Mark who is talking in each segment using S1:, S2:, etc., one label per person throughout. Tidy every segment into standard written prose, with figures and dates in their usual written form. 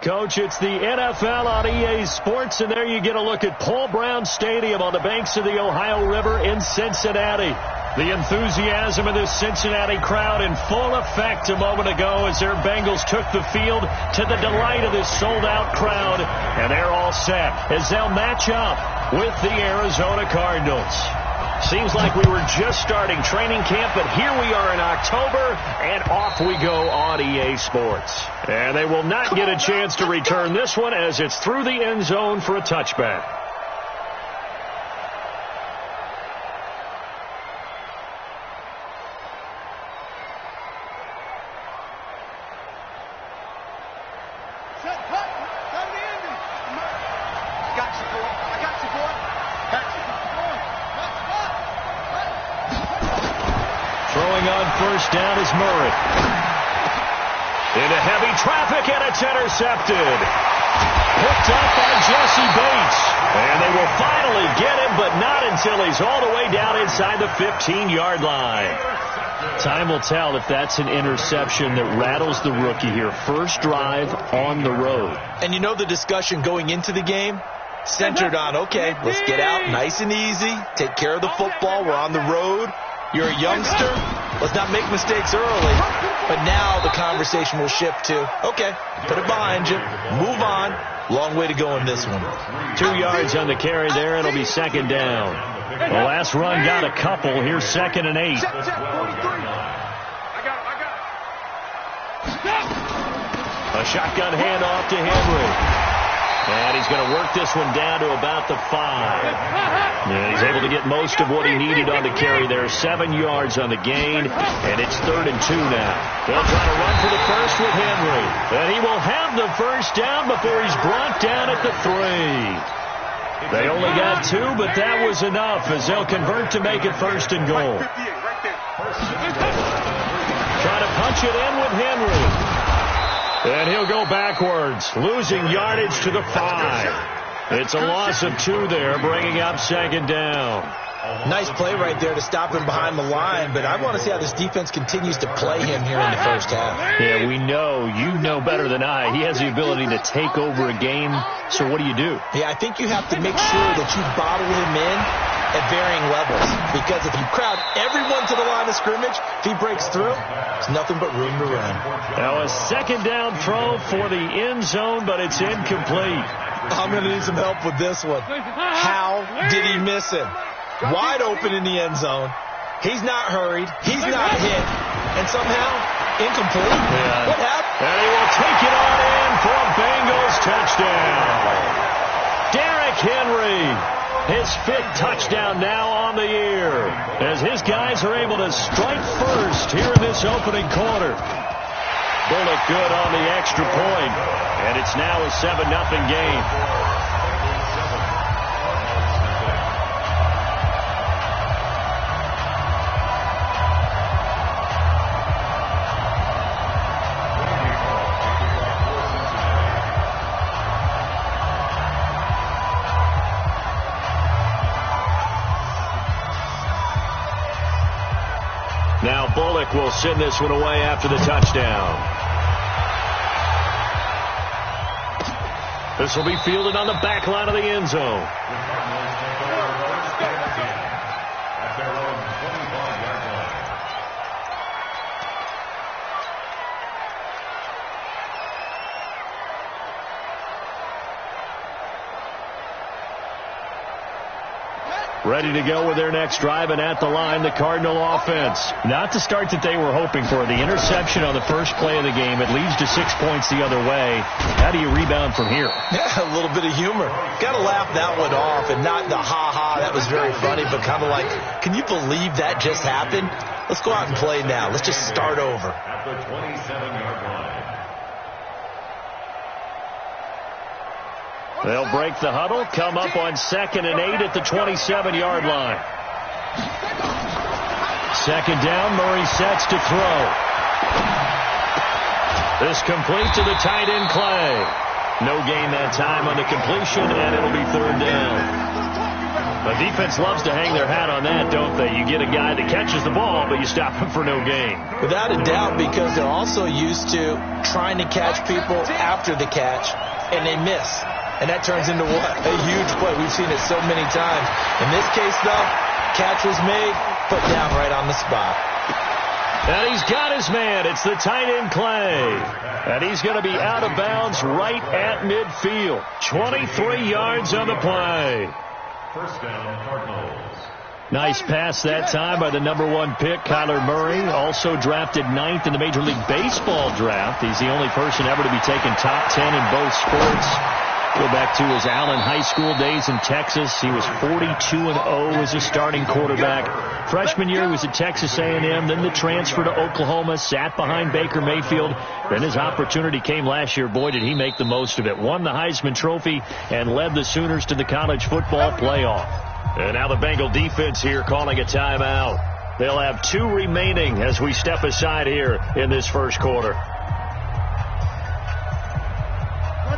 S1: Coach, it's the NFL on EA Sports, and there you get a look at Paul Brown Stadium on the banks of the Ohio River in Cincinnati. The enthusiasm of this Cincinnati crowd in full effect a moment ago as their Bengals took the field to the delight of this sold-out crowd, and they're all set as they'll match up with the Arizona Cardinals. Seems like we were just starting training camp, but here we are in October, and off we go on EA Sports. And they will not get a chance to return this one as it's through the end zone for a touchback. First down is Murray. Into heavy traffic, and it's intercepted. Picked up by Jesse Bates. And they will finally get him, but not until he's all the way down inside the 15-yard line. Time will tell if that's an interception that rattles the rookie here. First drive on the road.
S2: And you know the discussion going into the game? Centered on, okay, let's get out nice and easy. Take care of the football. We're on the road. You're a youngster. Let's not make mistakes early. But now the conversation will shift to, okay, put it behind you. Move on. Long way to go in this one.
S1: 2 yards on the carry there. It'll be second down. The last run got a couple. Here's 2nd and 8. A shotgun handoff to Henry. And he's going to work this one down to about the 5. And he's able to get most of what he needed on the carry there. 7 yards on the gain, and it's 3rd and 2 now. They'll try to run for the first with Henry. And he will have the first down before he's brought down at the 3. They only got 2, but that was enough as they'll convert to make it 1st and goal. Try to punch it in with Henry. And he'll go backwards, losing yardage to the 5. It's a loss of 2 there, bringing up 2nd down.
S2: Nice play right there to stop him behind the line, but I want to see how this defense continues to play him here in the first half.
S1: Yeah, we know. You know better than I. He has the ability to take over a game, so what do you do?
S2: Yeah, I think you have to make sure that you bottle him in at varying levels, because if you crowd everyone to the line of scrimmage, if he breaks through, there's nothing but room to run.
S1: Now a 2nd down throw for the end zone, but it's incomplete.
S2: I'm going to need some help with this one. How did he miss him? Wide open in the end zone. He's not hurried. He's not hit. And somehow, incomplete.
S1: Yeah.
S2: What happened?
S1: And he will take it on in for a Bengals touchdown. Derrick Henry. His 5th touchdown now on the year as his guys are able to strike first here in this opening quarter. Bullock good on the extra point, and it's now a 7-0 game. Now Bullock will send this one away after the touchdown. This will be fielded on the back line of the end zone. Ready to go with their next drive, and at the line, the Cardinal offense. Not the start that they were hoping for. The interception on the first play of the game. It leads to 6 points the other way. How do you rebound from here?
S2: Yeah, a little bit of humor. Got to laugh that one off, and not the ha-ha, that was very funny, but kind of like, can you believe that just happened? Let's go out and play now. Let's just start over.
S3: At the 27-yard line.
S1: They'll break the huddle, come up on 2nd and 8 at the 27-yard line. 2nd down, Murray sets to throw. This complete to the tight end, Clay. No gain that time on the completion, and it'll be 3rd down. The defense loves to hang their hat on that, don't they? You get a guy that catches the ball, but you stop him for no gain.
S2: Without a doubt, because they're also used to trying to catch people after the catch, and they miss. And that turns into what? A huge play. We've seen it so many times. In this case, though, catch was made, put down right on the spot.
S1: And he's got his man. It's the tight end, Clay. And he's going to be out of bounds right at midfield. 23 yards on the play.
S3: First down, Cardinals.
S1: Nice pass that time by the #1 pick, Kyler Murray. Also drafted 9th in the Major League Baseball draft. He's the only person ever to be taken top 10 in both sports. Go back to his Allen High School days in Texas. He was 42-0 as a starting quarterback. Freshman year, he was at Texas A&M. Then the transfer to Oklahoma, sat behind Baker Mayfield. Then his opportunity came last year. Boy, did he make the most of it. Won the Heisman Trophy and led the Sooners to the college football playoff. And now the Bengal defense here calling a timeout. They'll have 2 remaining as we step aside here in this first quarter.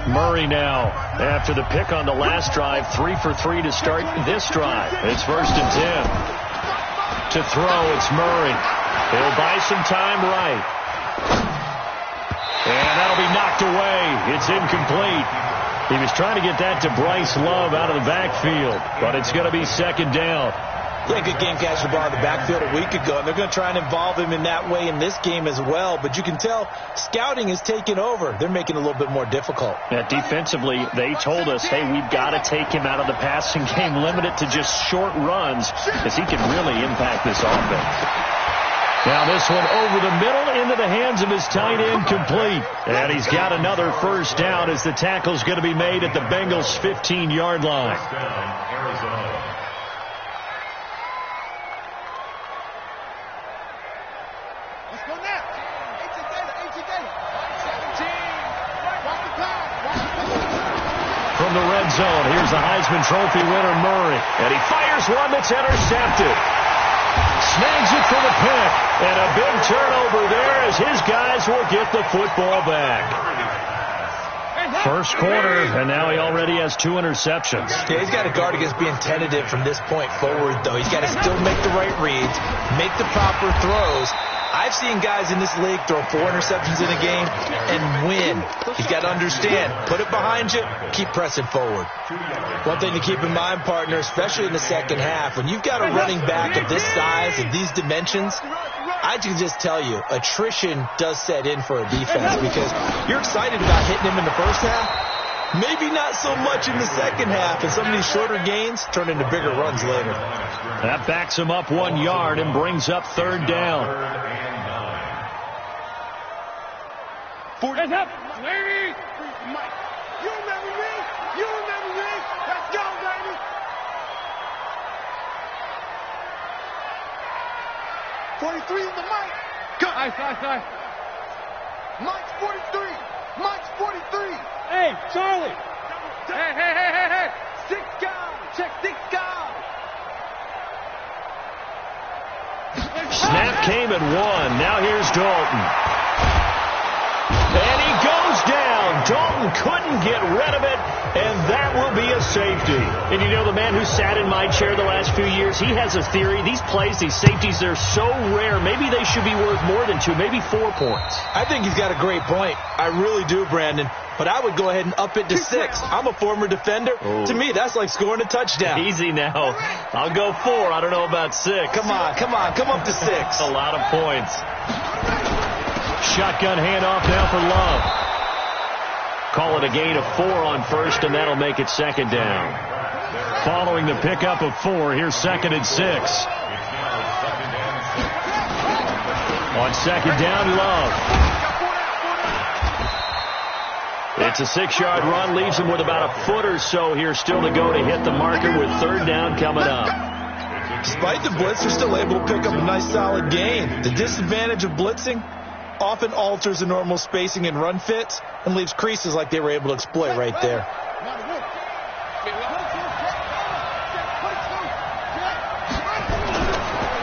S1: Murray now, after the pick on the last drive, 3 for 3 to start this drive. It's 1st and 10. To throw, it's Murray. He'll buy some time right. And that'll be knocked away. It's incomplete. He was trying to get that to Bryce Love out of the backfield, but it's going to be 2nd down.
S2: Yeah, good game catch the ball in the backfield a week ago, and they're going to try and involve him in that way in this game as well. But you can tell scouting is taking over. They're making it a little bit more difficult.
S1: Yeah, defensively, they told us, hey, we've got to take him out of the passing game, limit it to just short runs, because he can really impact this offense. Now this one over the middle into the hands of his tight end, complete. And he's got another 1st down as the tackle's going to be made at the Bengals' 15-yard line.
S3: Arizona.
S1: From the red zone, here's the Heisman Trophy winner, Murray. And he fires one that's intercepted. Snags it for the pick. And a big turnover there as his guys will get the football back. First quarter, and now he already has 2 interceptions.
S2: Yeah, he's got to guard against being tentative from this point forward, though. He's got to still make the right reads, make the proper throws. I've seen guys in this league throw 4 interceptions in a game and win. He's got to understand, put it behind you, keep pressing forward. One thing to keep in mind, partner, especially in the second half, when you've got a running back of this size, of these dimensions, I can just tell you, attrition does set in for a defense because you're excited about hitting him in the first half. Maybe not so much in the second half, and some of these shorter gains turn into bigger runs later.
S1: That backs him up 1 yard and brings up 3rd down.
S4: 40. Hands up. Ladies. Mike. You remember me? You remember me? Let's go, baby. '43 in the mic. Go. Nice. Mike's 43. Mike's 43. Hey, Charlie. Hey. 6 guys. Check 6 guys.
S1: Snap came at 1. Now here's Dalton. And he goes down. Dalton couldn't get rid of it, and that will be a safety. And you know, the man who sat in my chair the last few years, he has a theory. These plays, these safeties, they're so rare. Maybe they should be worth more than 2, maybe 4 points.
S2: I think he's got a great point. I really do, Brandon. But I would go ahead and up it to 6. I'm a former defender.
S1: Oh.
S2: To me, that's like scoring a touchdown.
S1: Easy now. I'll go 4. I don't know about 6.
S2: Come on. Come up to 6.
S1: A lot of points. Shotgun handoff now for Love. Call it a gain of 4 on 1st, and that'll make it 2nd down. Following the pickup of 4, here's 2nd and 6. On 2nd down, Love. It's a 6-yard run, leaves him with about a foot or so here still to go to hit the marker with 3rd down coming up.
S2: Despite the blitz, they're still able to pick up a nice solid gain. The disadvantage of blitzing often alters the normal spacing and run fits and leaves creases like they were able to exploit right there.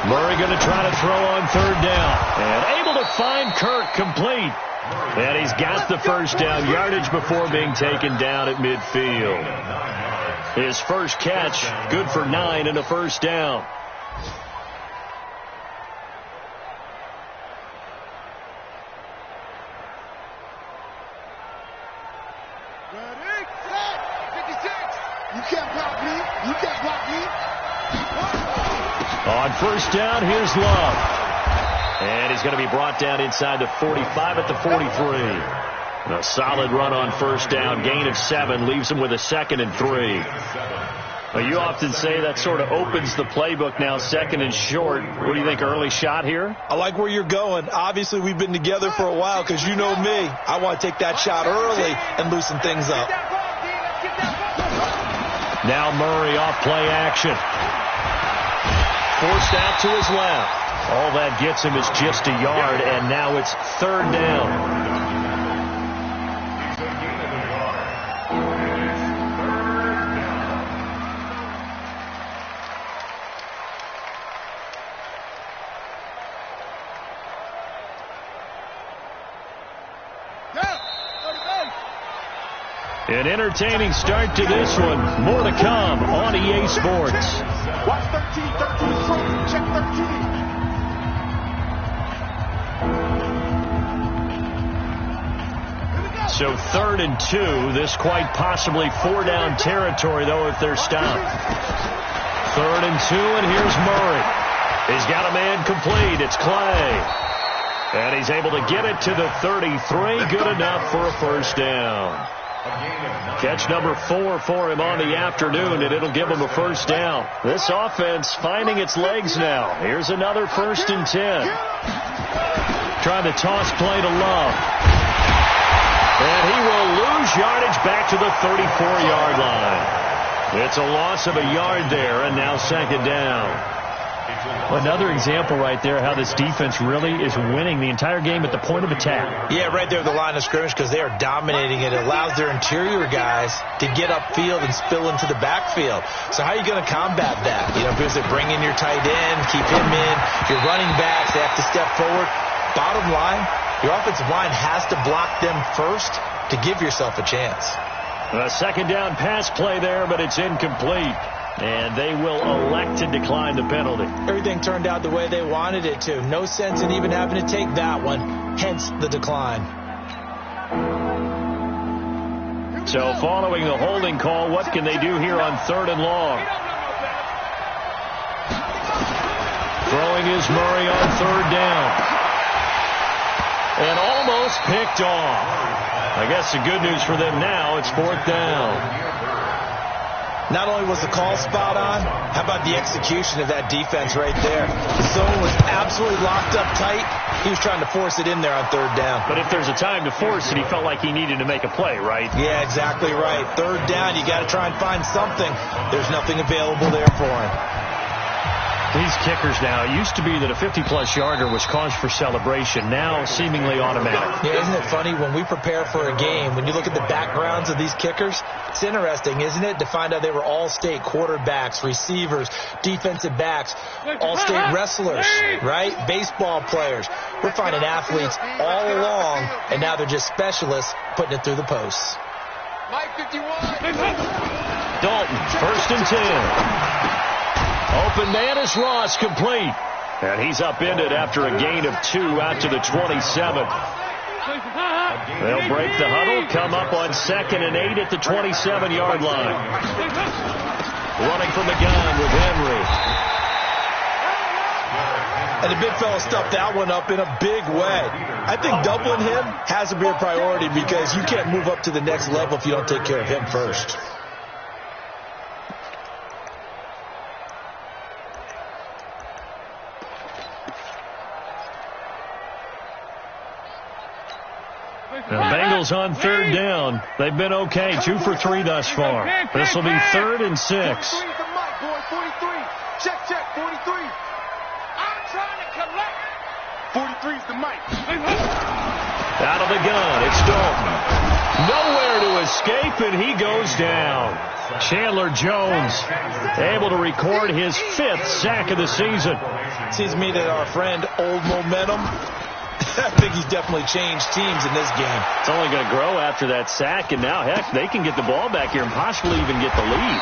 S1: Murray going to try to throw on 3rd down. And able to find Kirk, complete. And he's got the 1st down, yardage before being taken down at midfield. His first catch, good for 9 and a first down.
S4: Ready, set, 56. You can't block me. You can't block me.
S1: On first down, here's Love. And he's going to be brought down inside the 45 at the 43. A solid run on first down. Gain of 7 leaves him with a 2nd and 3. Well, you often say that sort of opens the playbook now, 2nd and short. What do you think, early shot here?
S2: I like where you're going. Obviously, we've been together for a while because you know me. I want to take that shot early and loosen things up.
S1: Now Murray off play action. Forced out to his left. All that gets him is just a yard, and now it's 3rd down. An entertaining start to this one. More to come on EA Sports.
S4: Watch 13, 13 front. Check 13.
S1: So 3rd and 2. This quite possibly 4-down territory, though, if they're stopped. 3rd and 2, and here's Murray. He's got a man complete. It's Clay. And he's able to get it to the 33. Good enough for a first down. Catch number 4 for him on the afternoon, and it'll give him a first down. This offense finding its legs now. Here's another 1st and 10. Trying to toss play to Love. And he will lose yardage back to the 34-yard line. It's a loss of a yard there, and now 2nd down. Another example right there how this defense really is winning the entire game at the point of attack.
S2: Yeah, right there at the line of scrimmage because they are dominating it. It allows their interior guys to get upfield and spill into the backfield. So how are you going to combat that? You know, because they bring in your tight end, keep him in, your running backs, they have to step forward. Bottom line, your offensive line has to block them first to give yourself a chance.
S1: A 2nd down pass play there, but it's incomplete. And they will elect to decline the penalty.
S2: Everything turned out the way they wanted it to. No sense in even having to take that one, hence the decline.
S1: So following the holding call, what can they do here on 3rd and long? Throwing is Murray on 3rd down. And almost picked off. I guess the good news for them now, it's 4th down.
S2: Not only was the call spot on, how about the execution of that defense right there? The zone was absolutely locked up tight. He was trying to force it in there on 3rd down.
S1: But if there's a time to force it, he felt like he needed to make a play, right?
S2: Yeah, exactly right. 3rd down, you got to try and find something. There's nothing available there for him.
S1: These kickers now, it used to be that a 50-plus yarder was cause for celebration, now seemingly automatic.
S2: Yeah, isn't it funny when we prepare for a game, when you look at the backgrounds of these kickers, it's interesting, isn't it, to find out they were all-state quarterbacks, receivers, defensive backs, all-state wrestlers, right? Baseball players. We're finding athletes all along, and now they're just specialists putting it through the posts.
S4: Mike 51.
S1: Dalton, 1st and 10. Open man is Ross, complete. And he's upended after a gain of 2 out to the 27. They'll break the huddle, come up on 2nd and 8 at the 27-yard line. Running from the gun with Henry.
S2: And the big fella stuffed that one up in a big way. I think doubling him has to be a priority because you can't move up to the next level if you don't take care of him first.
S1: The Bengals on 3rd down. They've been okay, 2 for 3 thus far. This will be 3rd and 6.
S4: 43 is the mic, boy. 43. Check, 43. I'm trying to collect. 43 is the mic.
S1: Out of the gun, it's Dalton. Nowhere to escape, and he goes down. Chandler Jones able to record his 5th sack of the season.
S2: Seems to me that our friend Old Momentum I think he's definitely changed teams in this game.
S1: It's only going to grow after that sack, and now, heck, they can get the ball back here and possibly even get the lead.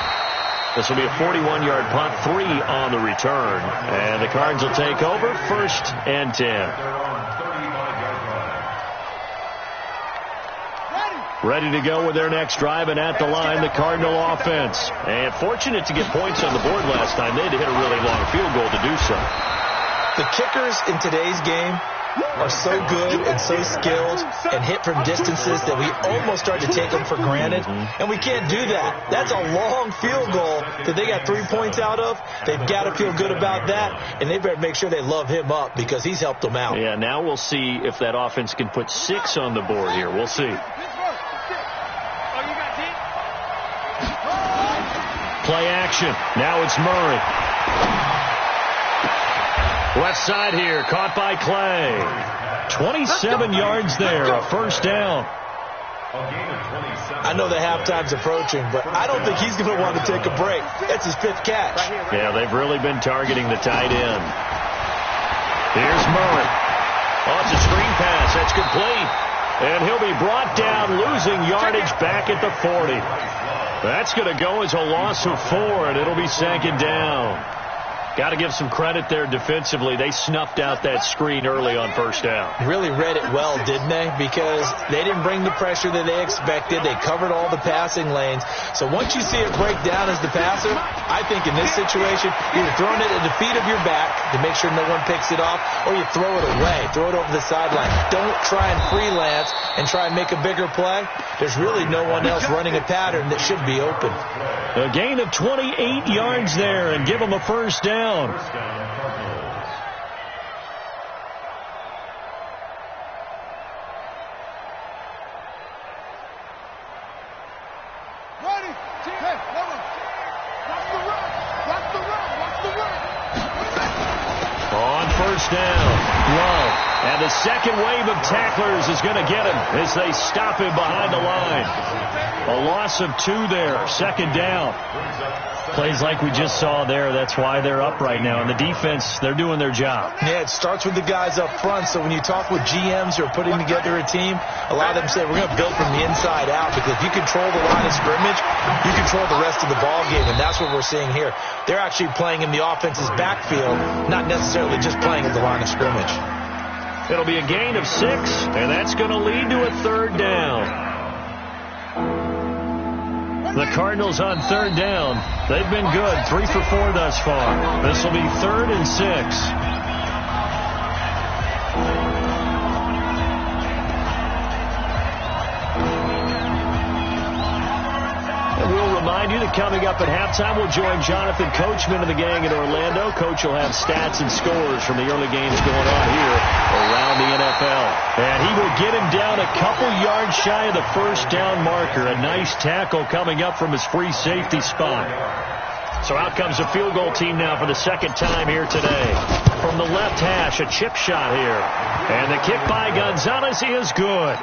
S1: This will be a 41-yard punt, 3 on the return. And the Cards will take over, 1st and 10. Ready to go with their next drive, and at the line, the Cardinal offense. And fortunate to get points on the board last time. They had to hit a really long field goal to do so.
S2: The kickers in today's game are so good and so skilled and hit from distances that we almost start to take them for granted, and we can't do that. That's a long field goal that they got 3 points out of. They've got to feel good about that, and they better make sure they love him up because he's helped them out.
S1: Yeah, now we'll see if that offense can put 6 on the board here. We'll see. Play action. Now it's Murray. Left side here, caught by Clay. 27 yards there, a 1st down.
S2: I know the halftime's approaching, but I don't think he's going to want to take a break. That's his 5th catch.
S1: Yeah, they've really been targeting the tight end. Here's Murray. Oh, it's a screen pass. That's complete. And he'll be brought down, losing yardage back at the 40. That's going to go as a loss of 4, and it'll be 2nd down. Got to give some credit there defensively. They snuffed out that screen early on 1st down.
S2: Really read it well, didn't they? Because they didn't bring the pressure that they expected. They covered all the passing lanes. So once you see it break down as the passer, I think in this situation, you're either throwing it at the feet of your back to make sure no one picks it off, or you throw it away, throw it over the sideline. Don't try and freelance and try and make a bigger play. There's really no one else running a pattern that should be open.
S1: A gain of 28 yards there and give them a 1st down. On 1st down, Love. And the second wave of tacklers is going to get him as they stop him behind the line. A loss of 2 there, 2nd down. Plays like we just saw there. That's why they're up right now. And the defense, they're doing their job.
S2: Yeah, it starts with the guys up front. So when you talk with GMs who are putting together a team, a lot of them say we're going to build from the inside out, because if you control the line of scrimmage, you control the rest of the ball game, and that's what we're seeing here. They're actually playing in the offense's backfield, not necessarily just playing at the line of scrimmage.
S1: It'll be a gain of 6, and that's going to lead to a 3rd down. The Cardinals on 3rd down. They've been good, 3 for 4 thus far. This will be 3rd and 6. Remind you that coming up at halftime, we'll join Jonathan Coachman and the gang in Orlando. Coach will have stats and scores from the early games going on here around the NFL. And he will get him down a couple yards shy of the 1st down marker. A nice tackle coming up from his free safety spot. So out comes the field goal team now for the 2nd time here today. From the left hash, a chip shot here. And the kick by Gonzalez is good.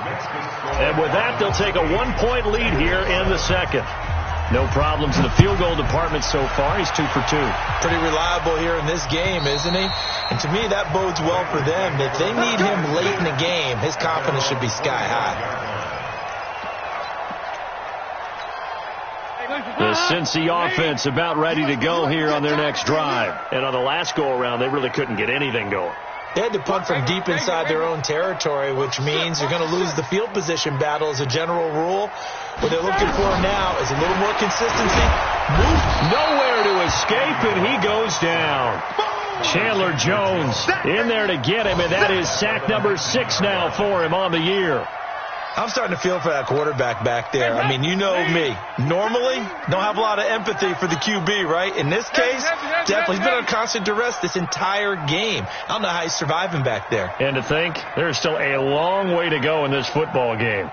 S1: And with that, they'll take a 1-point lead here in the 2nd. No problems in the field goal department so far. He's 2 for 2.
S2: Pretty reliable here in this game, isn't he? And to me, that bodes well for them. If they need him late in the game, his confidence should be sky high.
S1: The Cincy offense about ready to go here on their next drive. And on the last go-around, they really couldn't get anything going.
S2: They had to punt from deep inside their own territory, which means they're going to lose the field position battle as a general rule. What they're looking for now is a little more consistency.
S1: Nowhere to escape, and he goes down. Chandler Jones in there to get him, and that is sack number 6 now for him on the year.
S2: I'm starting to feel for that quarterback back there. I mean, you know me. Normally, don't have a lot of empathy for the QB, right? In this case, definitely. He's been on constant duress this entire game. I don't know how he's surviving back there.
S1: And to think, there's still a long way to go in this football game.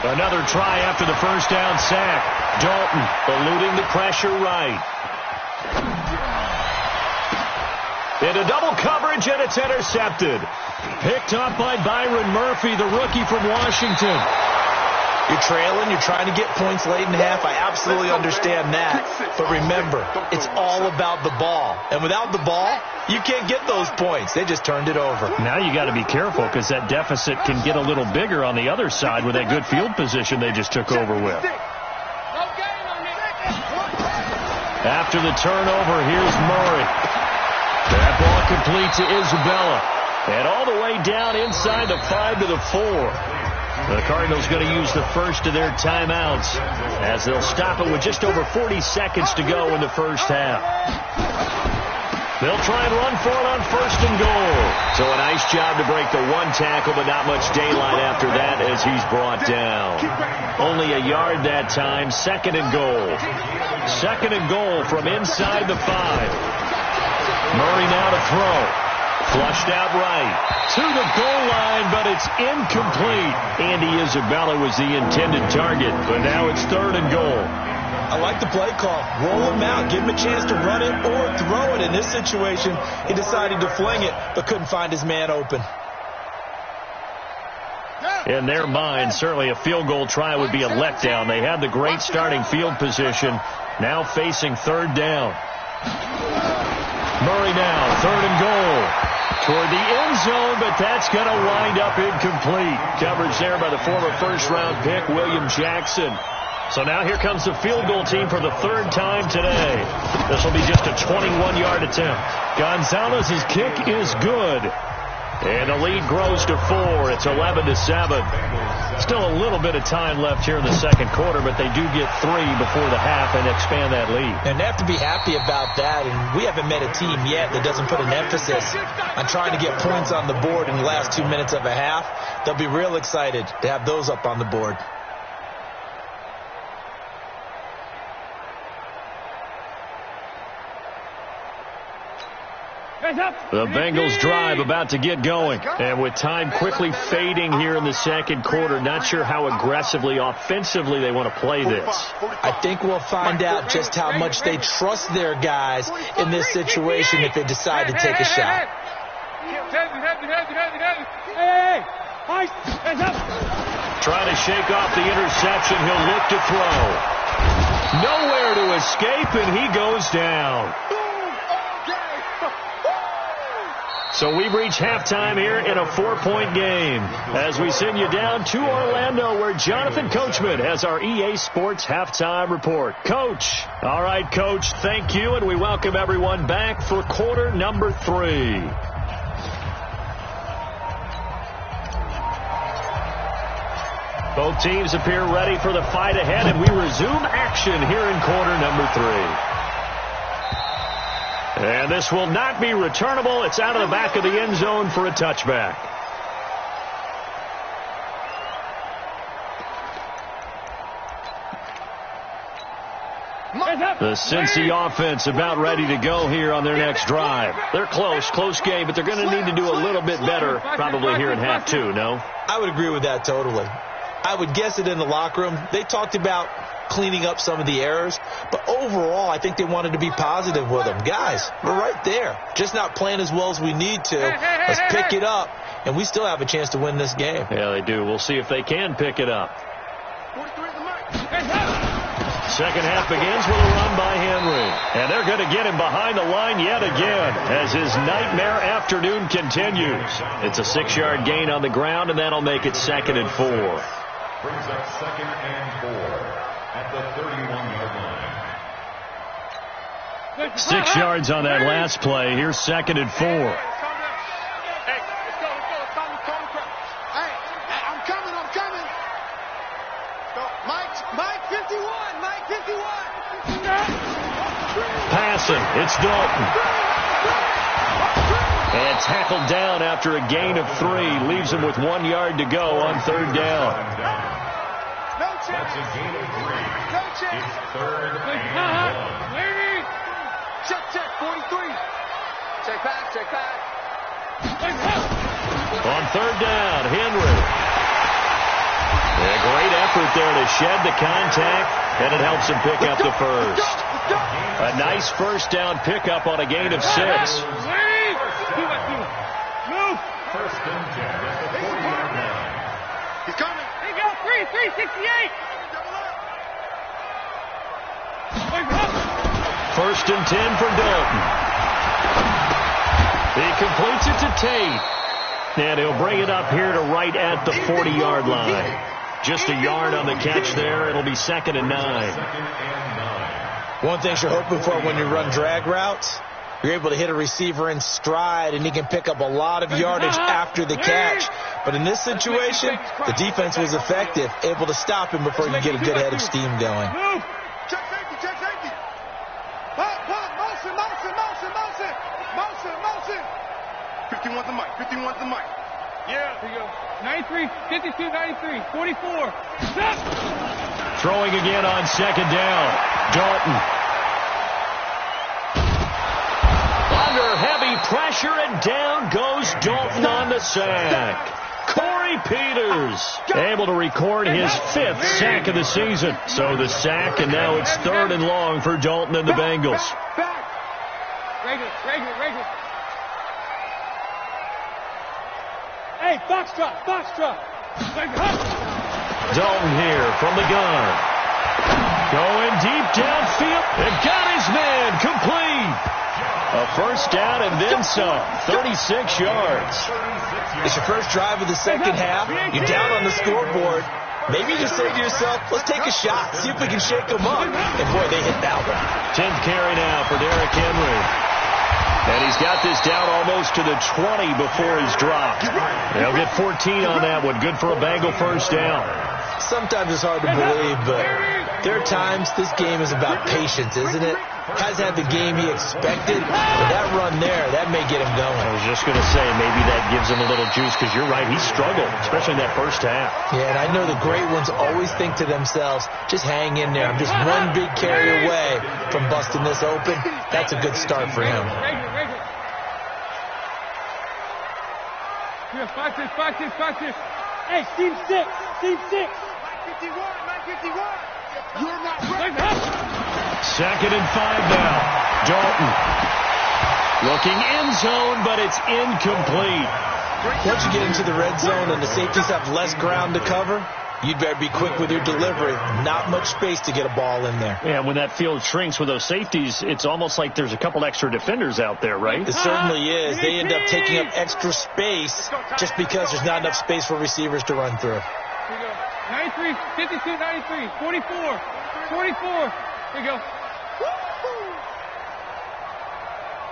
S1: Another try after the 1st down sack. Dalton eluding the pressure right. Into double coverage, and it's intercepted. Picked up by Byron Murphy, the rookie from Washington.
S2: You're trailing, you're trying to get points late in the half. I absolutely understand that. But remember, it's all about the ball. And without the ball, you can't get those points. They just turned it over.
S1: Now you got to be careful because that deficit can get a little bigger on the other side with that good field position they just took over with. After the turnover, here's Murray. That ball complete to Isabella. And all the way down inside the 5 to the 4. The Cardinals going to use the first of their timeouts as they'll stop it with just over 40 seconds to go in the first half. They'll try and run for it on 1st and goal. So a nice job to break the one tackle, but not much daylight after that as he's brought down. Only a yard that time. 2nd and goal. 2nd and goal from inside the 5. Murray now to throw. Flushed out right to the goal line, but it's incomplete. Andy Isabella was the intended target, but now it's 3rd and goal.
S2: I like the play call. Roll him out. Give him a chance to run it or throw it. In this situation, he decided to fling it, but couldn't find his man open.
S1: In their mind, certainly a field goal try would be a letdown. They had the great starting field position, now facing 3rd down. Murray now, 3rd and goal. Toward the end zone, but that's going to wind up incomplete. Coverage there by the former first-round pick, William Jackson. So now here comes the field goal team for the 3rd time today. This will be just a 21-yard attempt. Gonzalez's kick is good. And the lead grows to 4. It's 11-7. Still a little bit of time left here in the 2nd quarter, but they do get 3 before the half and expand that lead.
S2: And they have to be happy about that. And we haven't met a team yet that doesn't put an emphasis on trying to get points on the board in the last 2 minutes of a half. They'll be real excited to have those up on the board.
S1: The Bengals drive about to get going. And with time quickly fading here in the 2nd quarter, not sure how aggressively, offensively they want to play this.
S2: I think we'll find out just how much they trust their guys in this situation if they decide to take a shot.
S1: Trying to shake off the interception. He'll look to throw. Nowhere to escape, and he goes down. So we've reached halftime here in a 4-point game as we send you down to Orlando where Jonathan Coachman has our EA Sports halftime report. Coach. All right, Coach, thank you, and we welcome everyone back for quarter number 3. Both teams appear ready for the fight ahead, and we resume action here in quarter number 3. And this will not be returnable. It's out of the back of the end zone for a touchback. The Cincy offense about ready to go here on their next drive. They're close game, but they're going to need to do a little bit better probably here in half 2, no?
S2: I would agree with that totally. I would guess it in the locker room. They talked about cleaning up some of the errors, but overall I think they wanted to be positive with them. Guys, we're right there, just not playing as well as we need to. Let's pick it up, and we still have a chance to win this game.
S1: Yeah, they do. We'll see if they can pick it up. Second half begins with a run by Henry, and they're going to get him behind the line yet again as his nightmare afternoon continues. It's a 6-yard gain on the ground, and that'll make it 2nd and 4.
S3: Brings up 2nd and 4. At the 31-yard line.
S1: 6 yards on that last play. Here's 2nd and 4.
S4: Hey, let's go. Hey, I'm coming. Go. Mike 51.
S1: Passing. It's Dalton. And tackled down after a gain of 3. Leaves him with 1 yard to go on 3rd down.
S3: That's a gain of 3. It's 3rd and 1.
S4: Check, 43. Check back.
S1: On 3rd down, Henry. A great effort there to shed the contact, and it helps him pick up the first. A nice first down pickup on a gain of 6.
S3: First and 10 at the 40-yard line.
S4: He's coming.
S1: First and 10 for Dalton. He completes it to Tate. And he'll bring it up here to right at the 40-yard line. Just a yard on the catch there. It'll be 2nd and 9.
S2: One thing you're hoping for when you run drag routes, you're able to hit a receiver in stride, and he can pick up a lot of yardage after the catch. But in this situation, the defense was effective, able to stop him before he could get a good head of steam going.
S4: Check safety, check safety. Pop, motion. 51's the mic, 51's the mic.
S5: Yeah. Here you go. 93, 52, 93, 44. Stop.
S1: Throwing again on 2nd down. Dalton. Under heavy pressure, and down goes Dalton on the sack. Corey Peters able to record his 5th sack of the season. So the sack, and now it's 3rd and long for Dalton and the Bengals.
S5: Regular. Hey, box drop.
S1: Dalton here from the gun. Going deep downfield. And got his man complete. A first down and then some. 36 yards.
S2: It's your first drive of the second half. You're down on the scoreboard. Maybe you just say to yourself, let's take a shot. See if we can shake them up. And boy, they hit that one.
S1: 10th carry now for Derrick Henry. And he's got this down almost to the 20 before he's dropped. They'll get 14 on that one. Good for a Bengal first down.
S2: Sometimes it's hard to believe, but there are times this game is about patience, isn't it? Has had the game he expected, but that run there, that may get him going.
S1: I was just going to say, maybe that gives him a little juice, because you're right, he struggled, especially in that first half.
S2: Yeah, and I know the great ones always think to themselves, just hang in there. I'm just one big carry away from busting this open. That's a good start for him.
S5: Here, watch this. Hey, team 6.
S4: 951. You're not ready.
S1: 2nd and 5 now. Dalton looking end zone, but it's incomplete.
S2: Once you get into the red zone and the safeties have less ground to cover, you'd better be quick with your delivery. Not much space to get a ball in there.
S1: Yeah, when that field shrinks with those safeties, it's almost like there's a couple extra defenders out there, right?
S2: It certainly is. They end up taking up extra space just because there's not enough space for receivers to run through.
S5: Here you go. 93, 52, 93, 44. Here you go.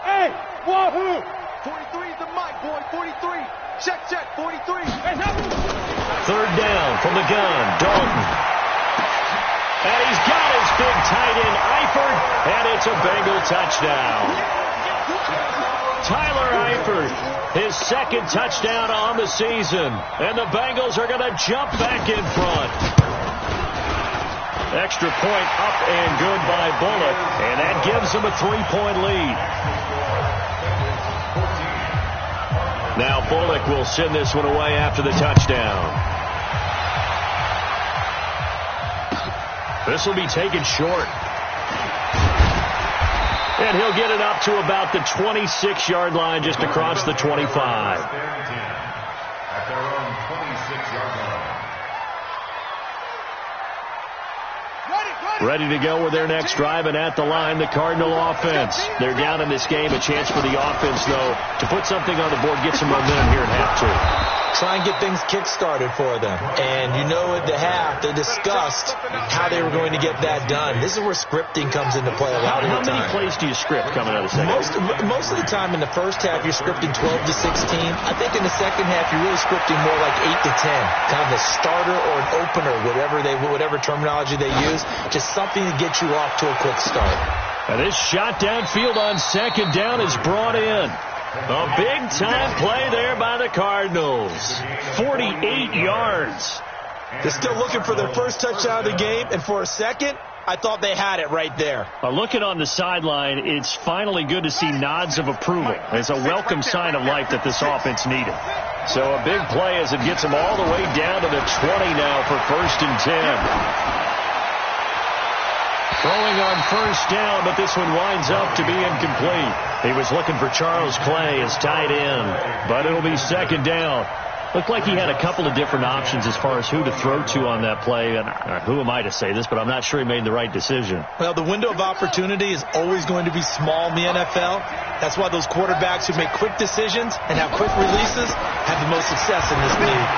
S5: Hey, wahoo!
S4: 43's the mic, boy. 43. Check, 43.
S5: Hey, help me.
S1: 3rd down from the gun. Dalton. And he's got his big tight end, Eifert, and it's a Bengal touchdown. Tyler Eifert, his 2nd touchdown on the season. And the Bengals are going to jump back in front. Extra point up and good by Bullock, and that gives them a 3-point lead. Now Bullock will send this one away after the touchdown. This will be taken short. And he'll get it up to about the 26-yard line, just across the 25.
S3: At their own 26-yard line.
S1: Ready to go with their next drive, and at the line, the Cardinal offense. They're down in this game. A chance for the offense, though, to put something on the board, get some momentum here at half two.
S2: Try and get things kick-started for them. And you know at the half, they discussed how they were going to get that done. This is where scripting comes into play a lot of the time.
S1: How many plays do you script coming out of the second?
S2: Most of the time in the first half, you're scripting 12 to 16. I think in the second half, you're really scripting more like 8 to 10. Kind of a starter or an opener, whatever terminology they use. Just something to get you off to a quick start.
S1: And this shot downfield on 2nd down is brought in. A big-time play there by the Cardinals. 48 yards.
S2: They're still looking for their first touchdown of the game, and for a second, I thought they had it right there.
S1: Looking on the sideline, it's finally good to see nods of approval. It's a welcome sign of life that this offense needed. So a big play as it gets them all the way down to the 20 now for 1st and 10. Throwing on 1st down, but this one winds up to be incomplete. He was looking for Charles Clay as tight end, but it'll be 2nd down. Looked like he had a couple of different options as far as who to throw to on that play. And who am I to say this, but I'm not sure he made the right decision.
S2: Well, the window of opportunity is always going to be small in the NFL. That's why those quarterbacks who make quick decisions and have quick releases have the most success in this league.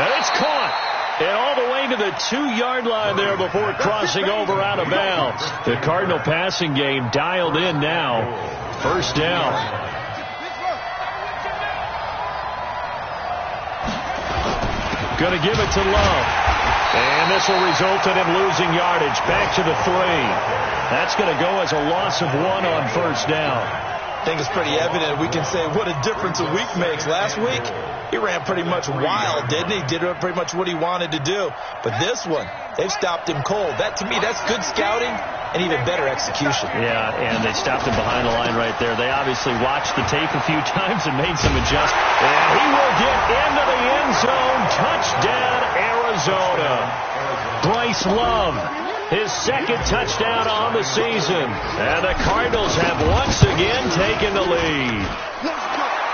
S1: And it's caught. And all the way to the 2-yard line there before crossing over out of bounds. The Cardinal passing game dialed in now. First down. Going to give it to Love. And this will result in him losing yardage. Back to the 3. That's going to go as a loss of 1 on first down.
S2: I think it's pretty evident. We can say what a difference a week makes. Last week, he ran pretty much wild, didn't he? Did pretty much what he wanted to do. But this one, they've stopped him cold. That, to me, that's good scouting and even better execution.
S1: Yeah, and they stopped him behind the line right there. They obviously watched the tape a few times and made some adjustments. And he will get into the end zone. Touchdown, Arizona. Bryce Love, his second touchdown on the season. And the Cardinals have once again taken the lead.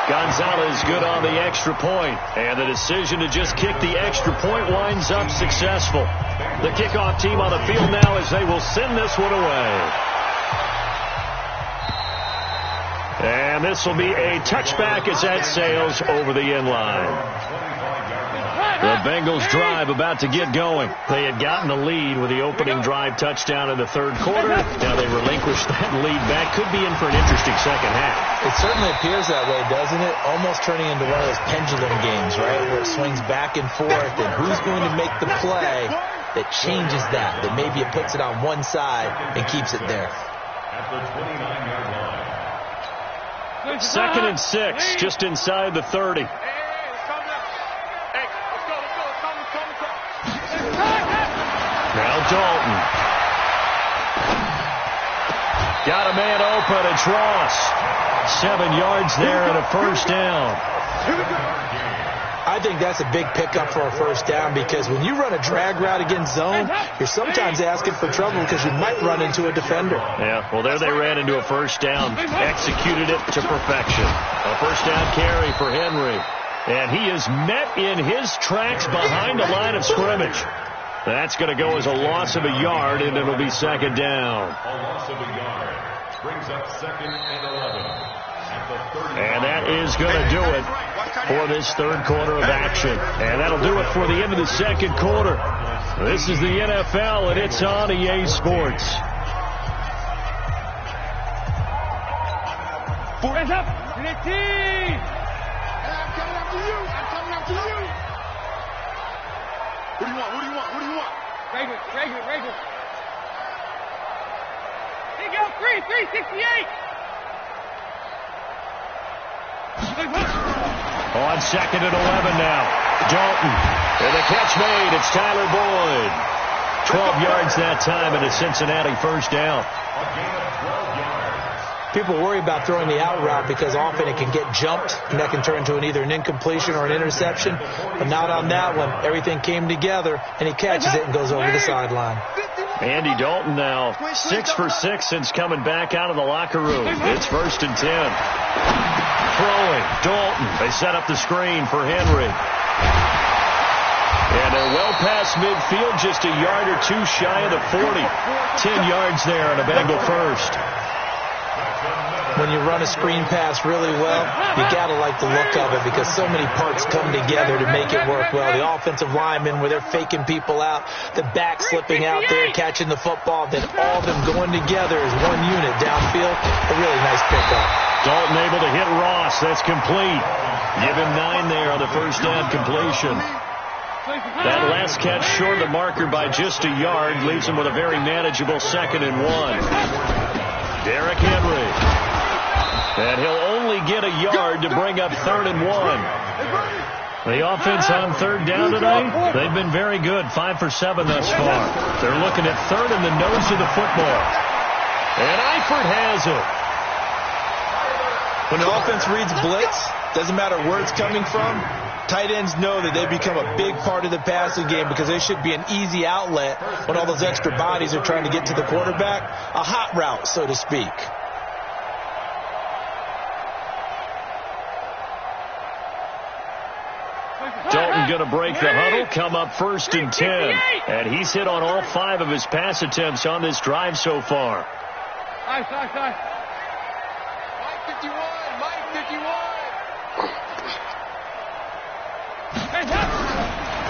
S1: Gonzalez good on the extra point, and the decision to just kick the extra point winds up successful. The kickoff team on the field now as they will send this one away. And this will be a touchback as that sails over the end line. The Bengals drive about to get going. They had gotten the lead with the opening drive touchdown in the third quarter. Now they relinquish that lead back. Could be in for an interesting second half.
S2: It certainly appears that way, doesn't it? Almost turning into one of those pendulum games, right, where it swings back and forth, and who's going to make the play that changes that maybe it puts it on one side and keeps it there.
S3: At the 29-yard line.
S1: 2nd and 6, just inside the 30. Now Dalton. Got a man open. It's Ross. 7 yards there and a first down.
S2: I think that's a big pickup for a first down because when you run a drag route against zone, you're sometimes asking for trouble because you might run into a defender.
S1: Yeah, well, there they ran into a first down. Executed it to perfection. A first down carry for Henry. And he is met in his tracks behind the line of scrimmage. That's going to go as a loss of a yard, and it'll be second down.
S3: A loss of a yard. Brings up 2nd and 11. At the 30.
S1: And that is going to do it for this third quarter of action. And that'll do it for the end of the second quarter. This is the NFL, and it's on EA Sports.
S5: Hands up! Connecting!
S4: I'm coming after you! I'm coming after you! What do you want? What do you want? What do you want?
S5: Regular. Here you go, 368!
S1: On 2nd and 11 now. Dalton. And the catch made. It's Tyler Boyd. 12 yards that time and a Cincinnati first down.
S3: A gain of 12 yards.
S2: People worry about throwing the out route because often it can get jumped and that can turn into either an incompletion or an interception. But not on that one. Everything came together and he catches it and goes over the sideline.
S1: Andy Dalton now 6 for 6 since coming back out of the locker room. It's 1st and 10. Throwing Dalton. They set up the screen for Henry. And they're well past midfield, just a yard or two shy of the 40. 10 yards there on a Bengal first.
S2: When you run a screen pass really well, you got to like the look of it because so many parts come together to make it work well. The offensive linemen where they're faking people out, the back slipping out there, catching the football, then all of them going together as one unit downfield. A really nice pickup.
S1: Dalton able to hit Ross. That's complete. Give him 9 there on the first down completion. That last catch short of the marker by just a yard leaves him with a very manageable 2nd and 1. Derrick Henry. And he'll only get a yard to bring up 3rd and 1. The offense on 3rd down today, they've been very good. 5 for 7 thus far. They're looking at 3rd in the nose of the football. And Eifert has it.
S2: When the offense reads blitz, doesn't matter where it's coming from, tight ends know that they become a big part of the passing game because they should be an easy outlet when all those extra bodies are trying to get to the quarterback. A hot route, so to speak.
S1: going to break the huddle, come up 1st and 10. And he's hit on all 5 of his pass attempts on this drive so far.
S5: Mike 51,
S4: Mike 51.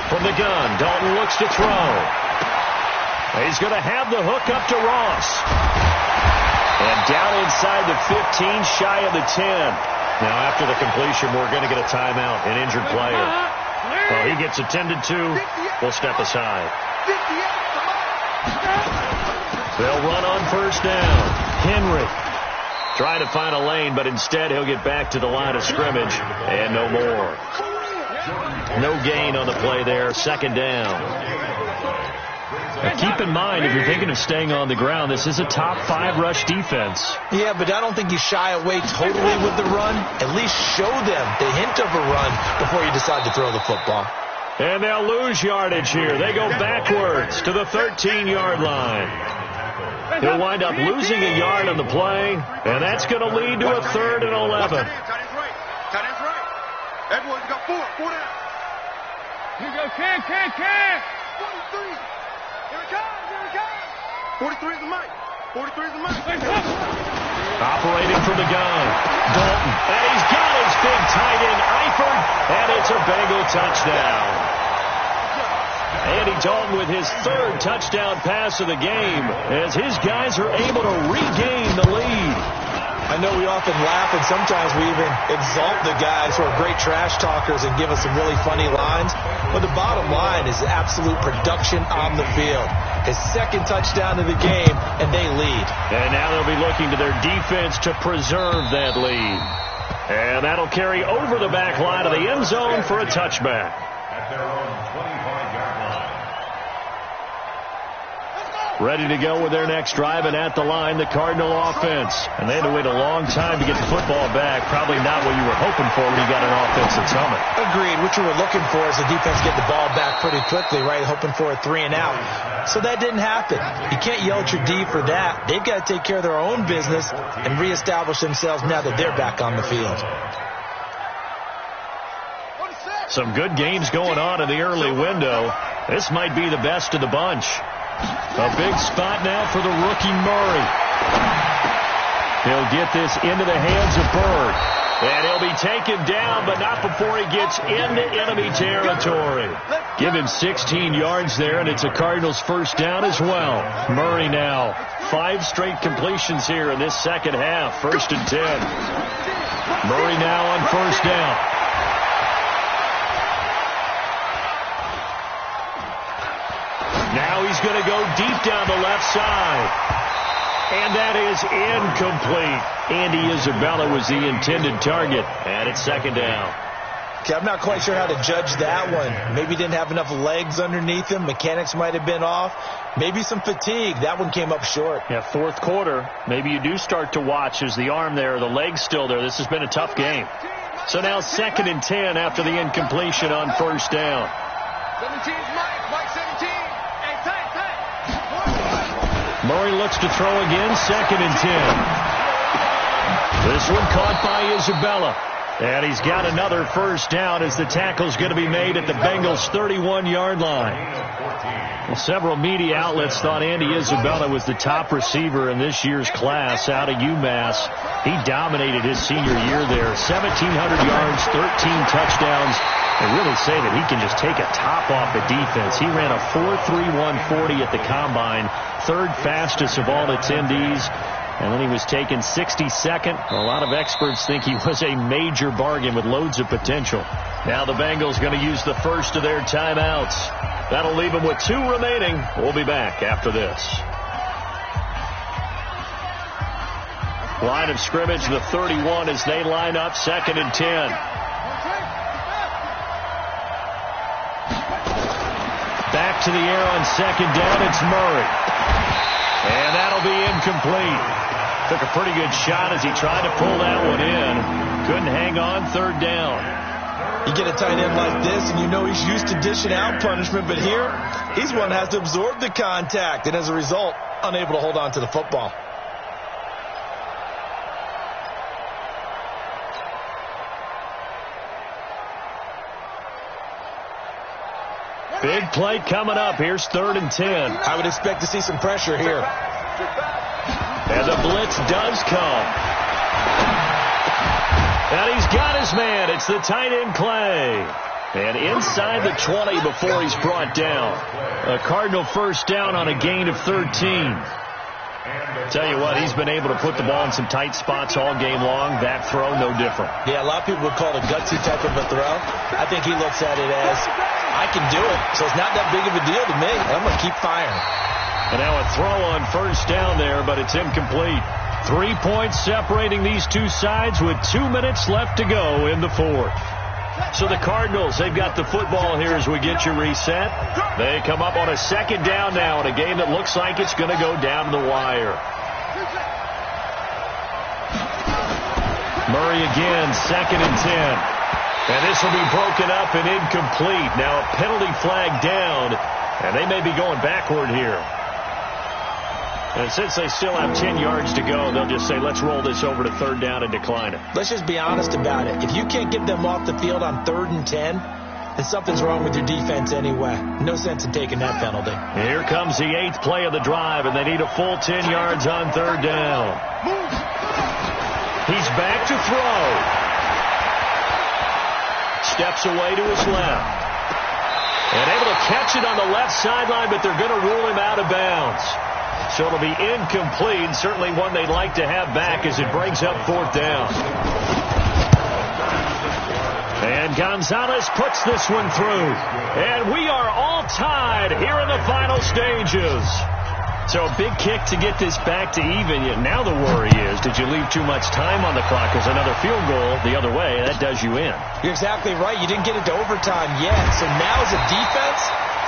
S1: From the gun, Dalton looks to throw. He's going to have the hook up to Ross. And down inside the 15, shy of the 10. Now, after the completion, we're going to get a timeout, an injured player. Well, he gets attended to. We'll step aside. They'll run on 1st down. Henry trying to find a lane, but instead he'll get back to the line of scrimmage, and no more. No gain on the play there, 2nd down. Now keep in mind, if you're thinking of staying on the ground, this is a top 5 rush defense.
S2: Yeah, but I don't think you shy away totally with the run. At least show them the hint of a run before you decide to throw the football.
S1: And they'll lose yardage here. They go backwards to the 13-yard line. He'll wind up losing a yard on the play, and that's going to lead to a 3rd and 11.
S4: Tight end's right. Everyone's got 4 down.
S5: Here you go, Ken.
S4: 43. Here it comes. 43 is the mic. 43 is the mic.
S1: Operating from the gun, Dalton. And he's got his big tight end, Eifert, and it's a Bengal touchdown. Andy Dalton with his 3rd touchdown pass of the game as his guys are able to regain the lead.
S2: I know we often laugh, and sometimes we even exalt the guys who are great trash talkers and give us some really funny lines. But the bottom line is absolute production on the field. His 2nd touchdown of the game, and they lead.
S1: And now they'll be looking to their defense to preserve that lead. And that'll carry over the back line of the end zone for a touchback.
S3: At their own 25-yard line.
S1: Ready to go with their next drive, and at the line, the Cardinal offense. And they had to wait a long time to get the football back. Probably not what you were hoping for when you got an offense at Summit.
S2: Agreed. What you were looking for is the defense get the ball back pretty quickly, right? Hoping for a 3 and out. So that didn't happen. You can't yell at your D for that. They've got to take care of their own business and reestablish themselves now that they're back on the field.
S1: Some good games going on in the early window. This might be the best of the bunch. A big spot now for the rookie Murray. He'll get this into the hands of Bird. And he'll be taken down, but not before he gets into enemy territory. Give him 16 yards there, and it's a Cardinals 1st down as well. Murray now, 5 straight completions here in this 2nd half. 1st and 10. Murray now on 1st down. Now he's going to go deep down the left side. And that is incomplete. Andy Isabella was the intended target. And it's 2nd down.
S2: Okay, I'm not quite sure how to judge that one. Maybe didn't have enough legs underneath him. Mechanics might have been off. Maybe some fatigue. That one came up short.
S1: Yeah, 4th quarter. Maybe you do start to watch as the arm there, the leg's still there. This has been a tough game. So now 2nd and 10 after the incompletion on 1st down.
S4: 17's Mike 17. Hey, tight.
S1: Murray looks to throw again, 2nd and 10. This one caught by Isabella. And he's got another 1st down as the tackle's going to be made at the Bengals' 31-yard line. Well, several media outlets thought Andy Isabella was the top receiver in this year's class out of UMass. He dominated his senior year there. 1,700 yards, 13 touchdowns. They really say that he can just take a top off the defense. He ran a 4.31 at the Combine, 3rd fastest of all attendees. And then he was taken 62nd. A lot of experts think he was a major bargain with loads of potential. Now the Bengals going to use the first of their timeouts. That'll leave them with 2 remaining. We'll be back after this. Line of scrimmage, the 31 as they line up, 2nd and 10. Back to the air on 2nd down, it's Murray. And that'll be incomplete. Took a pretty good shot as he tried to pull that one in. Couldn't hang on, 3rd down.
S2: You get a tight end like this, and you know he's used to dishing out punishment, but here, he's one that has to absorb the contact, and as a result, unable to hold on to the football.
S1: Big play coming up. Here's 3rd and 10.
S2: I would expect to see some pressure here.
S1: And the blitz does come. And he's got his man. It's the tight end, Clay. And inside the 20 before he's brought down. A Cardinal first down on a gain of 13. Tell you what, he's been able to put the ball in some tight spots all game long. That throw, no different.
S2: Yeah, a lot of people would call it a gutsy type of a throw. I think he looks at it as, I can do it, so it's not that big of a deal to me. I'm going to keep firing.
S1: And now a throw on first down there, but it's incomplete. 3 points separating these two sides with 2 minutes left to go in the 4th. So the Cardinals, they've got the football here as we get you reset. They come up on a 2nd down now in a game that looks like it's going to go down to the wire. Murray again, 2nd and 10. And this will be broken up and incomplete. Now a penalty flag down, and they may be going backward here. And since they still have 10 yards to go, they'll just say, let's roll this over to 3rd down and decline it.
S2: Let's just be honest about it. If you can't get them off the field on 3rd and 10, then something's wrong with your defense anyway. No sense in taking that penalty.
S1: Here comes the 8th play of the drive, and they need a full 10 yards on 3rd down. He's back to throw. Steps away to his left. And able to catch it on the left sideline, but they're going to rule him out of bounds. So it'll be incomplete, certainly one they'd like to have back as it brings up 4th down. And Gonzalez puts this one through. And we are all tied here in the final stages. So a big kick to get this back to even. Yet now the worry is, did you leave too much time on the clock? Because another field goal the other way, that does you in.
S2: You're exactly right. You didn't get it to overtime yet. So now as a defense,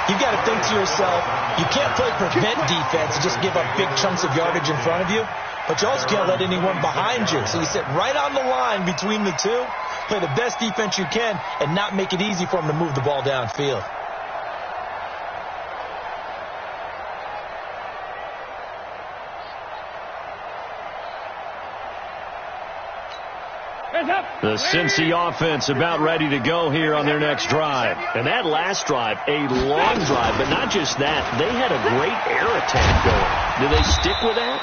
S2: you've got to think to yourself, you can't play prevent defense and just give up big chunks of yardage in front of you, but you also can't let anyone behind you. So you sit right on the line between the two, play the best defense you can, and not make it easy for them to move the ball downfield.
S1: The Cincy offense about ready to go here on their next drive. And that last drive, a long drive, but not just that. They had a great air attack going. Do they stick with that?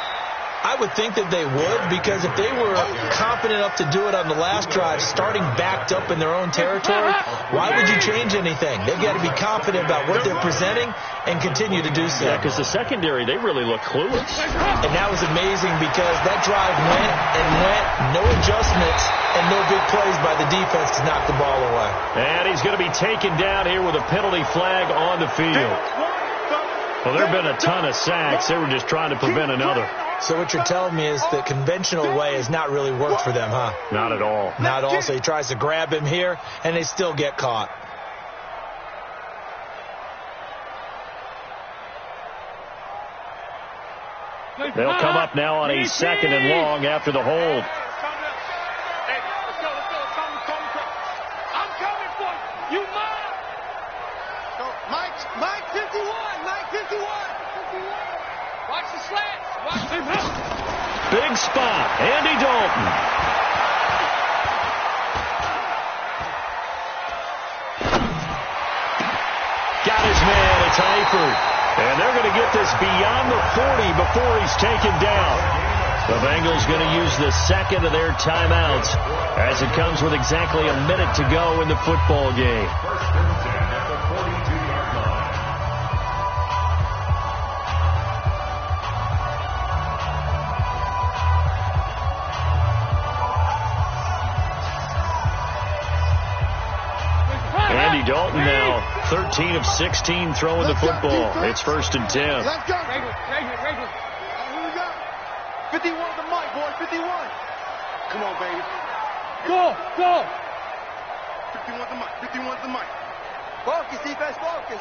S2: I would think that they would, because if they were confident enough to do it on the last drive, starting backed up in their own territory, why would you change anything? They've got to be confident about what they're presenting and continue to do so.
S1: Yeah, because the secondary, they really look clueless.
S2: And that was amazing because that drive went and went, no adjustments, and no big plays by the defense to knock the ball away.
S1: And he's going to be taken down here with a penalty flag on the field. Well, there have been a ton of sacks. They were just trying to prevent another.
S2: So what you're telling me is the conventional way has not really worked for them, huh?
S1: Not at all.
S2: Not at all. So he tries to grab him here, and they still get caught.
S1: They'll come up now on a 2nd and long after the hold.
S4: Hey, let's go. I'm coming for you. You mine. Go, Mike 51. Mike 51. Watch the slants. Watch him.
S1: Big spot. Andy Dalton. Got his man. It's Eifert. And they're going to get this beyond the 40 before he's taken down. The Bengals going to use the 2nd of their timeouts as it comes with exactly a minute to go in the football game. Andy Dalton now 13 of 16 throwing the football. It's 1st and 10.
S4: Let's go. Regular. Here we go. 51 to Mike, boy. 51. Come on, baby.
S5: Go.
S4: 51 to Mike. 51 to Mike. Focus, defense, focus.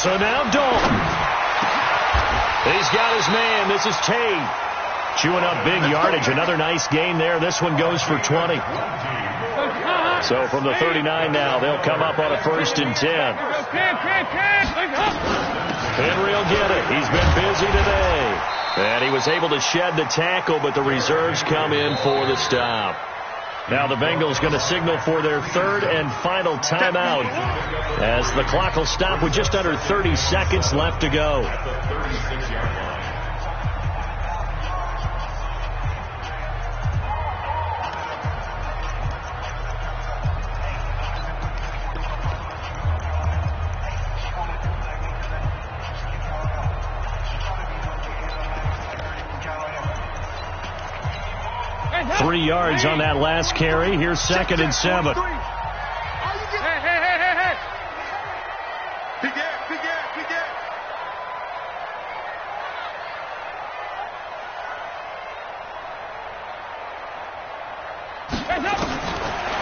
S1: So now Dalton. He's got his man. This is Tate. Chewing up big yardage. Another nice gain there. This one goes for 20. So from the 39 now, they'll come up on a 1st and 10. Henry will get it. He's been busy today. And he was able to shed the tackle, but the reserves come in for the stop. Now the Bengals going to signal for their third and final timeout as the clock will stop with just under 30 seconds left to go.
S3: At the 36-yard line.
S1: 3 yards on that last carry. Here's 2nd and 7.
S4: Hey. Peek it.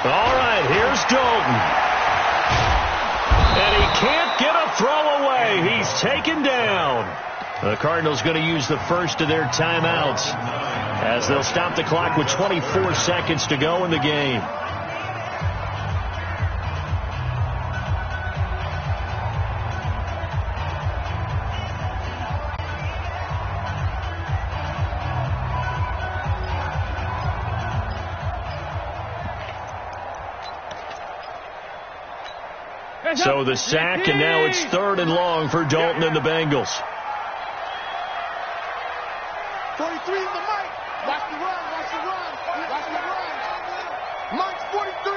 S1: All right, here's Dalton. And he can't get a throw away. He's taken down. The Cardinals going to use the first of their timeouts as they'll stop the clock with 24 seconds to go in the game. So the sack, and now it's 3rd and long for Dalton and the Bengals.
S4: 43 is the mic. Watch the run. Mike's 43.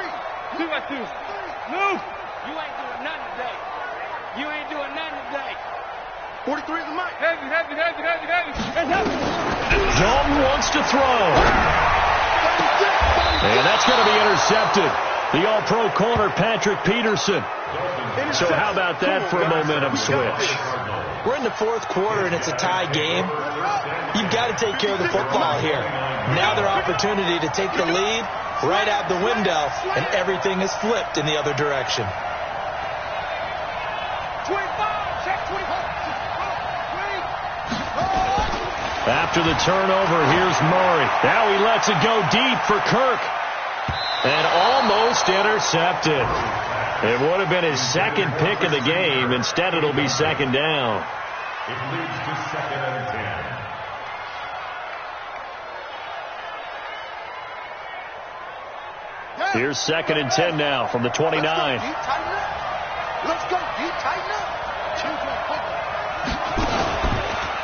S5: 2-by-2. Move.
S4: You ain't doing nothing today. 43 is the mic.
S5: Heavy.
S1: Dalton wants to throw. And that's going to be intercepted. The all-pro corner, Patrick Peterson. So how about that for a momentum switch?
S2: We're in the 4th quarter, and it's a tie game. You've got to take care of the football here. Now their opportunity to take the lead right out the window, and everything is flipped in the other direction.
S4: 25, check 25.
S1: After the turnover, here's Murray. Now he lets it go deep for Kirk. And almost intercepted. It would have been his 2nd pick of the game. Instead, it'll be 2nd down.
S3: It leads to 2nd and 10.
S1: Here's 2nd and 10 now from the 29.
S4: Let's go. Tighten up.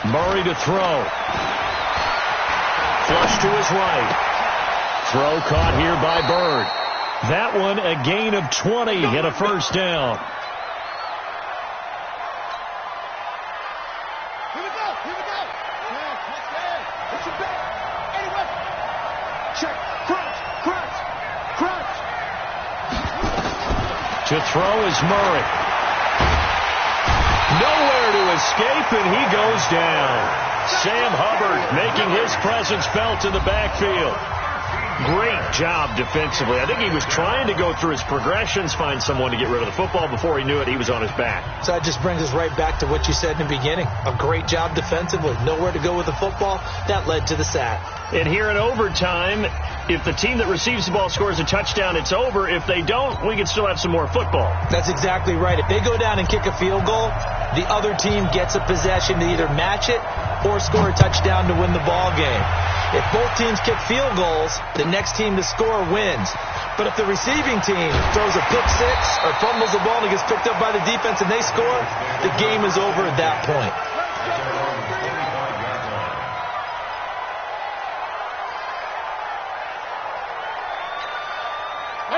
S1: Murray to throw. Flush to his right. Throw caught here by Bird. That one a gain of 20 and a first down.
S4: Here we go. It's your back. Anyway. Check. Crunch.
S1: To throw is Murray. Nowhere to escape, and he goes down. Sam Hubbard making his presence felt in the backfield. Great job defensively. I think he was trying to go through his progressions, find someone to get rid of the football. Before he knew it, he was on his back.
S2: So that just brings us right back to what you said in the beginning. A great job defensively. Nowhere to go with the football. That led to the sack.
S1: And here in overtime, if the team that receives the ball scores a touchdown, it's over. If they don't, we can still have some more football.
S2: That's exactly right. If they go down and kick a field goal, the other team gets a possession to either match it or score a touchdown to win the ball game. If both teams kick field goals, the next team to score wins. But if the receiving team throws a pick six or fumbles the ball and it gets picked up by the defense and they score, the game is over at that point.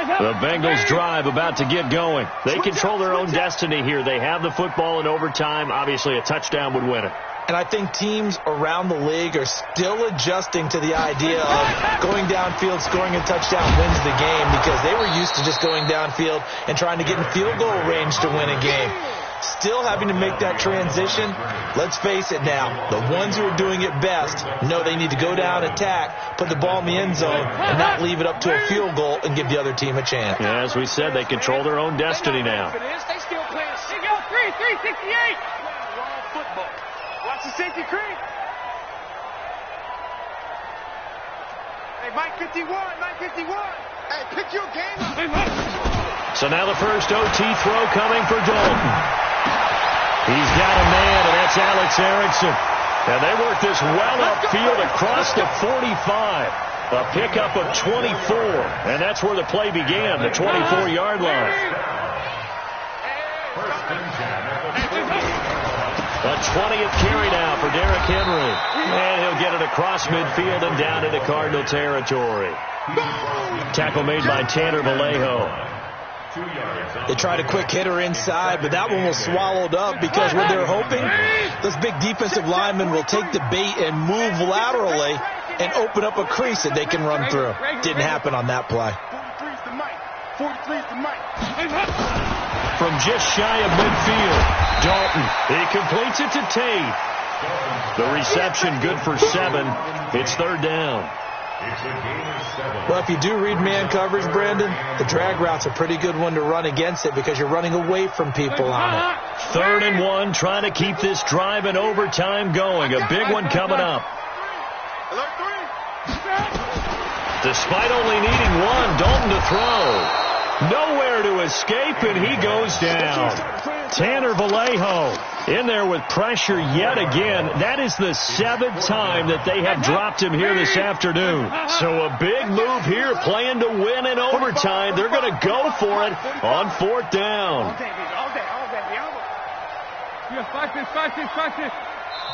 S1: The Bengals drive about to get going. They control their own destiny here. They have the football in overtime. Obviously, a touchdown would win it.
S2: And I think teams around the league are still adjusting to the idea of going downfield, scoring a touchdown wins the game, because they were used to just going downfield and trying to get in field goal range to win a game. Still having to make that transition. Let's face it now, the ones who are doing it best know they need to go down, attack, put the ball in the end zone, and not leave it up to a field goal and give the other team a chance.
S1: Yeah, as we said, they control their own destiny now.
S4: They still playing.
S5: They go 368.
S4: Wrong football. Watch the safety creep. Hey, Mike 51. Hey, pick your game up.
S1: So now the first OT throw coming for Dalton. He's got a man, and that's Alex Erickson. And they work this well upfield across the 45. A pickup of 24, and that's where the play began, the 24-yard line. A 20th carry now for Derrick Henry. And he'll get it across midfield and down into Cardinal territory. Tackle made by Tanner Vallejo.
S2: They tried a quick hitter inside, but that one was swallowed up because what they're hoping, this big defensive lineman will take the bait and move laterally and open up a crease that they can run through. Didn't happen on that play.
S4: 43's the mic. 43's the mic.
S1: From just shy of midfield, Dalton. He completes it to Tate. The reception good for 7. It's third down.
S2: Well, if you do read man coverage, Brandon, the drag route's a pretty good one to run against it because you're running away from people on it.
S1: 3rd and 1, trying to keep this drive in overtime going. A big one coming up. Despite only needing 1, Dalton to throw. Nowhere to escape, and he goes down. Tanner Vallejo in there with pressure yet again. That is the 7th time that they have dropped him here this afternoon. So a big move here, playing to win in overtime. They're going to go for it on 4th down.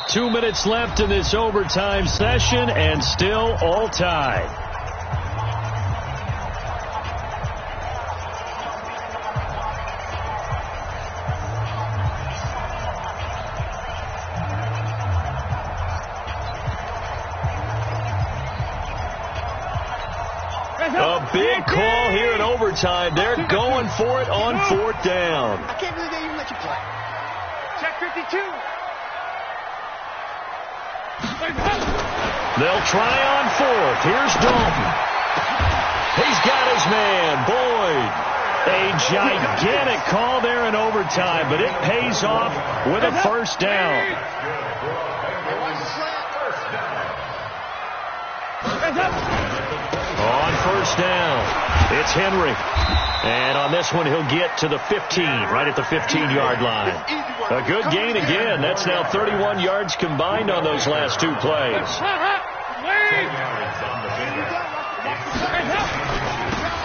S1: 2 minutes left in this overtime session, and still all tied. A big call here in overtime. They're going for it on 4th down.
S4: I can't believe they even let you play. Check 52.
S1: They'll try on 4th. Here's Dalton. He's got his man, Boyd. A gigantic call there in overtime, but it pays off with a first down. On first down, it's Henry. And on this one, he'll get to the 15, right at the 15-yard line. A good gain again. That's now 31 yards combined on those last 2 plays.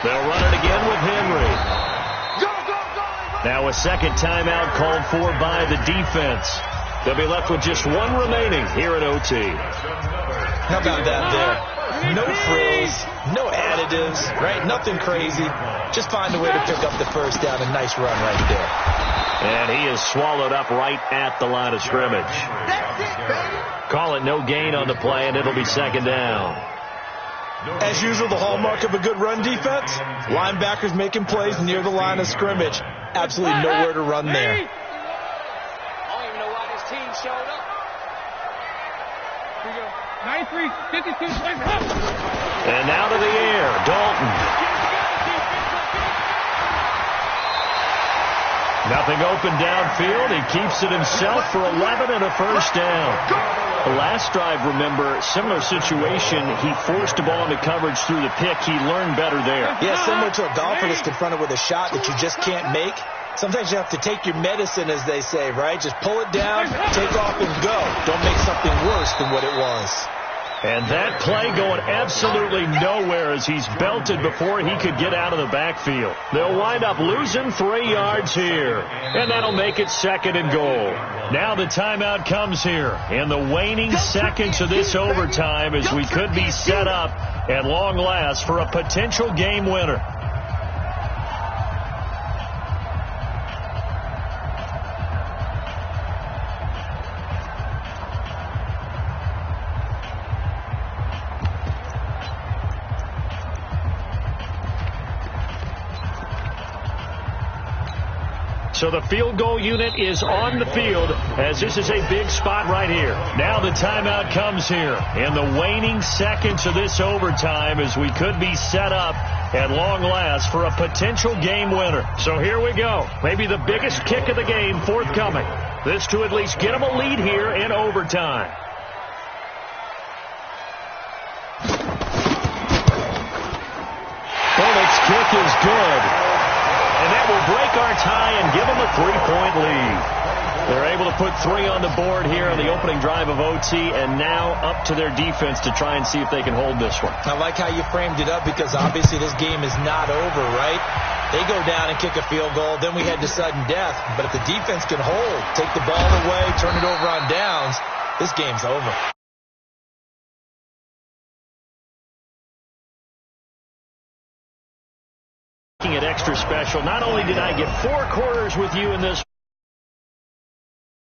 S1: They'll run it again with Henry. Now a second timeout called for by the defense. They'll be left with just 1 remaining here at OT.
S2: How about that there? No frills, no additives, right? Nothing crazy. Just find a way to pick up the first down. A nice run right there.
S1: And he is swallowed up right at the line of scrimmage. Call it no gain on the play, and it'll be second down.
S2: As usual, the hallmark of a good run defense, linebackers making plays near the line of scrimmage. Absolutely nowhere to run there.
S4: I don't even know why this team showed up. Here we go.
S5: 93, 52,
S1: and now to the air, Dalton. Nothing open downfield. He keeps it himself for 11 and a first down. The last drive, remember, similar situation. He forced the ball into coverage through the pick. He learned better there.
S2: Yeah, similar to a golfer that's confronted with a shot that you just can't make. Sometimes you have to take your medicine, as they say, right? Just pull it down, take off, and go. Don't make something worse than what it was.
S1: And that play going absolutely nowhere as he's belted before he could get out of the backfield. They'll wind up losing 3 yards here, and that'll make it 2nd and goal. Now the timeout comes here in the waning seconds of this overtime as we could be set up at long last for a potential game winner. So the field goal unit is on the field as this is a big spot right here. Now the timeout comes here in the waning seconds of this overtime as we could be set up at long last for a potential game winner. So here we go. Maybe the biggest kick of the game forthcoming. This to at least get them a lead here in overtime. Bullock's kick is good. And that will break our tie and give them a 3-point lead. They're able to put 3 on the board here on the opening drive of OT, and now up to their defense to try and see if they can hold this one.
S2: I like how you framed it up because obviously this game is not over, right? They go down and kick a field goal, then we head to sudden death. But if the defense can hold, take the ball away, turn it over on downs, this game's over.
S1: Making it extra special. Not only did I get 4 quarters with you in this